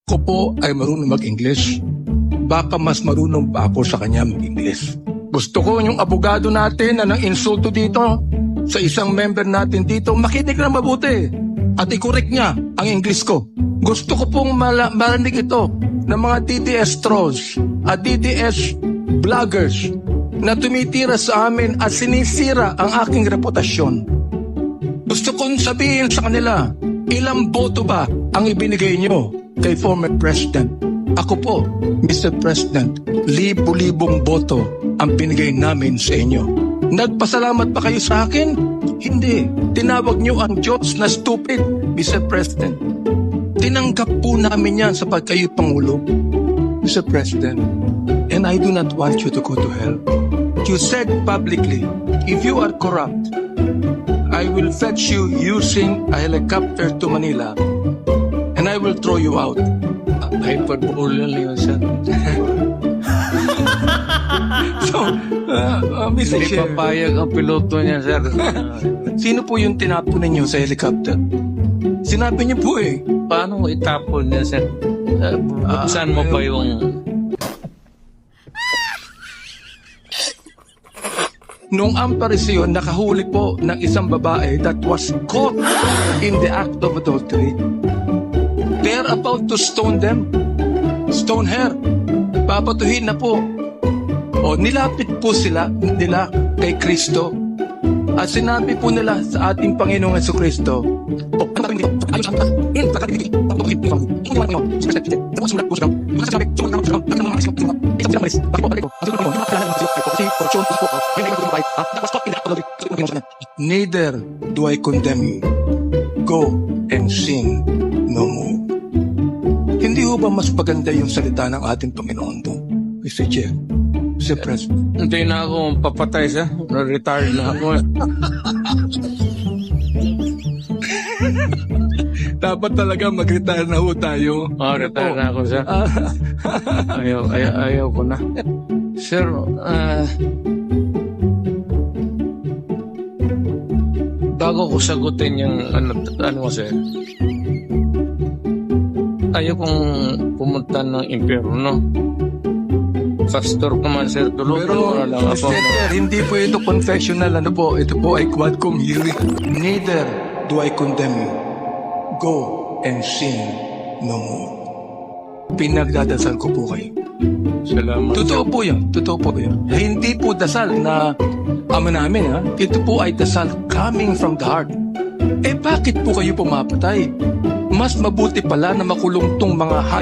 ko po ay marunong mag-English. Baka mas marunong pa ako sa kanya mag-English. Gusto ko yung abogado natin na nang insulto dito sa isang member natin dito, makinig na mabuti at i-correct niya ang English ko. Gusto ko pong marinig ito ng mga DDS trolls at DDS vloggers na tumitira sa amin at sinisira ang aking reputasyon. Gusto kong sabihin sa kanila, ilang boto ba ang ibinigay nyo kay former President? Ako po, Mr. President, libo-libong boto ang binigay namin sa inyo. Nagpasalamat pa kayo sa akin? Hindi. Tinawag nyo ang Diyos na stupid, Mr. President. Tinanggap po namin yan sa pagkayo Pangulo, Mr. President. And I do not want you to go to hell. You said publicly, if you are corrupt, I will fetch you using a helicopter to Manila and I will throw you out. Hyperbole lang yun, sir. So, Mr. Hindi Chair, papayag ang piloto niya, sir. sino po yung tinapon ninyo sa helicopter? Sinabi niyo po eh. Paano itapon niya, sir? Buksan mo pa yung... Noong Amparisión, nakahuli po ng isang babae that was caught in the act of adultery. They're about to stone them. Stone her. Papatuhin na po. O, nilapit po nila kay Kristo. At sinabi po nila sa ating Panginoong Jesucristo, neither do I condemn you. Go and sin no more. Hindi ho ba mas maganda yung salita ng ating Panginoon doon, Mr. Chair, Mr. President? Hindi na ako papatay, sir. Retired na ako. Dapat talaga mag-retire na ho tayo. Retire na ako, sir. Ayaw ko na. Sir, bago ko sagutin yung ano sir, ayaw kong pumunta ng impyerno. Pastor ko man, sir, tulungan Pero, mo na lang ako. Mr. Chair, hindi po ito confessional. Ano po? Ito po ay quadcom hearing. Neither do I condemn you. Go and sin no more. Pinagdadasal ko po kayo. Salamat. Totoo po yan. Totoo po yan. Hindi po dasal na ama namin, ha? Ito po ay dasal coming from the heart. Eh bakit po kayo pumapatay? Mas mabuti pala na makulong tong mga